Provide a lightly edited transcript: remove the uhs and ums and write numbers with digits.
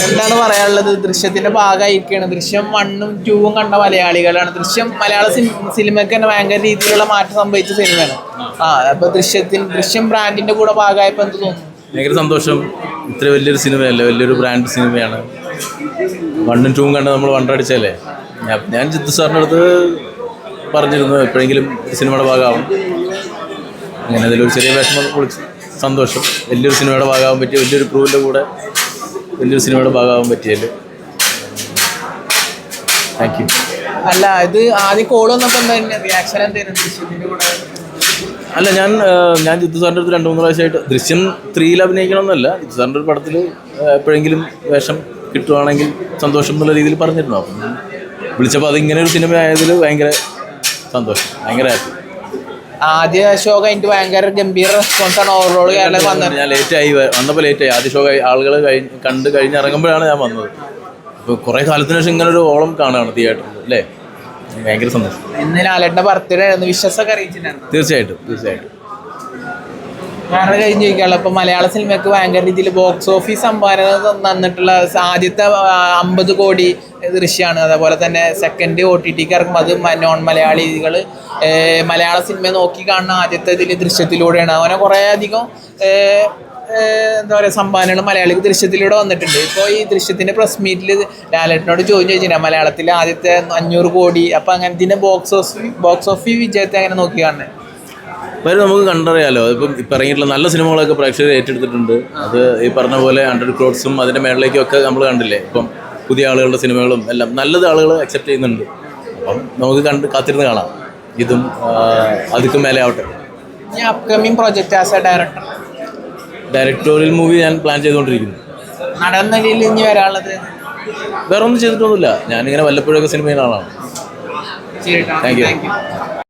എന്താണ് പറയാനുള്ളത്? ദൃശ്യത്തിന്റെ ഭാഗമായിരിക്കുകയാണ്. ദൃശ്യം 1ഉം 2ഉം കണ്ട മലയാളികളാണ്. ദൃശ്യം മലയാള സിനിമയ്ക്ക് തന്നെ ഭയങ്കര രീതിയിലുള്ള മാറ്റം സംഭവിച്ച സിനിമയാണ്. അപ്പൊ ദൃശ്യം ബ്രാൻഡിന്റെ കൂടെ ഭാഗമായപ്പോ എന്ത് തോന്നുന്നു? ഭയങ്കര സന്തോഷം. ഇത്ര വലിയൊരു സിനിമയല്ലേ, വലിയൊരു ബ്രാൻഡ് സിനിമയാണ്. 1ഉം 2ഉം കണ്ട് നമ്മൾ വണ്ടടിച്ചല്ലേ. ഞാൻ ജിത്തു സാറിൻ്റെ അടുത്ത് പറഞ്ഞിരുന്നു എപ്പോഴെങ്കിലും സിനിമയുടെ ഭാഗമാവും. അങ്ങനെ അതിലൊരു ചെറിയ വിഷമം കുളിച്ച് സന്തോഷം. വലിയൊരു സിനിമയുടെ ഭാഗമാകാൻ പറ്റിയ, വലിയൊരു ക്രൂവിൻ്റെ കൂടെ വലിയൊരു സിനിമയുടെ ഭാഗമാകാൻ പറ്റിയല്ലേ. Thank you. അല്ല, ഇത് ആദ്യം കോൾ വന്നപ്പോൾ റിയാക്ഷൻ എന്തായിരുന്നു ദൃശ്യത്തിന്റെ കൂടെ? അല്ല, ഞാൻ ജിത്തു സാറിൻ്റെ അടുത്ത് 2-3 പ്രാവശ്യമായിട്ട് ദൃശ്യം 3ൽ അഭിനയിക്കണമെന്നല്ല, ജിത്തു സാറിൻ്റെ ഒരു പടത്തിൽ എപ്പോഴെങ്കിലും വേഷം കിട്ടുവാണെങ്കിൽ സന്തോഷം എന്നുള്ള രീതിയിൽ പറഞ്ഞിരുന്നു. അപ്പം വിളിച്ചപ്പോൾ അതിങ്ങനെ ഒരു സിനിമ ആയതിൽ ഭയങ്കര സന്തോഷം, ഭയങ്കര ഹാപ്പി. ആദ്യ ഷോ കഴിഞ്ഞിട്ട് ഭയങ്കര ഗംഭീര റെസ്പോൺസാണ് ഓവറോൾ കേരളം വന്നത്. ഞാൻ വന്നപ്പോൾ ലേറ്റായി. ആദ്യ ഷോ ആളുകൾ കണ്ട് കഴിഞ്ഞിറങ്ങുമ്പോഴാണ് ഞാൻ വന്നത്. അപ്പോൾ കുറേ കാലത്തിന് ശേഷം ഇങ്ങനെ ഒരു ഓളം കാണുകയാണ് തിയേറ്ററിൽ അല്ലേ. ഭയങ്കര സന്തോഷം. ഇന്ന് ലാലേട്ടൻ്റെ ബർത്ത്ഡേ ആയിരുന്നു, വിശ്വാസമൊക്കെ അറിയിച്ചിട്ടുണ്ടായിരുന്നു? തീർച്ചയായിട്ടും. വേറെ കഴിഞ്ഞ് ചോദിക്കാനുള്ള ഇപ്പൊ മലയാള സിനിമയ്ക്ക് ഭയങ്കര രീതിയിൽ ബോക്സ് ഓഫീസ് സംഭാവന തന്നിട്ടുള്ള ആദ്യത്തെ 50 കോടി ദൃശ്യമാണ്. അതേപോലെ തന്നെ സെക്കൻഡ് OTT ഇറക്കുമ്പോൾ അത് നോൺ മലയാളികൾ മലയാള സിനിമ നോക്കി കാണുന്ന ആദ്യത്തെ ദൃശ്യത്തിലൂടെയാണ്. അങ്ങനെ കുറേ അധികം എന്താ പറയുക സംഭാവനകൾ മലയാളിക്ക് ദൃശ്യത്തിലൂടെ വന്നിട്ടുണ്ട്. ഇപ്പോൾ ഈ ദൃശ്യത്തിൻ്റെ പ്രസ് മീറ്റിൽ ലാലേട്ടനോട് ചോദിച്ചിട്ടുണ്ടായിരുന്നു മലയാളത്തിലെ ആദ്യത്തെ 500 കോടി. അപ്പോൾ അങ്ങനത്തെ ബോക്സ് ഓഫീസ് വിജയത്തെ അങ്ങനെ നോക്കി കാണുന്നത് വരും നമുക്ക് കണ്ടറിയാലോ. ഇപ്പം ഇറങ്ങിയിട്ടുള്ള നല്ല സിനിമകളൊക്കെ പ്രേക്ഷകർ ഏറ്റെടുത്തിട്ടുണ്ട്. അത് ഈ പറഞ്ഞ പോലെ 100 crores അതിൻ്റെ മേളിലേക്കും ഒക്കെ നമ്മൾ കണ്ടില്ലേ. ഇപ്പം പുതിയ ആളുകളുടെ സിനിമകളും എല്ലാം നല്ലത് ആളുകൾ അക്സെപ്റ്റ് ചെയ്യുന്നുണ്ട്. അപ്പം നമുക്ക് കാത്തിരുന്ന് കാണാം. ഇതും അതിക്കും മേലെ ആവട്ടെ. Upcoming project as A directorial movie ഞാൻ പ്ലാൻ ചെയ്തുകൊണ്ടിരിക്കുന്നു. നടൻ നിലയിൽ ഇനി വരാനുള്ളത് വേറെ ഒന്നും ചെയ്തിട്ടൊന്നുമില്ല. ഞാനിങ്ങനെ വല്ലപ്പോഴൊക്കെ സിനിമയിൽ ആളാണ്. Thank you.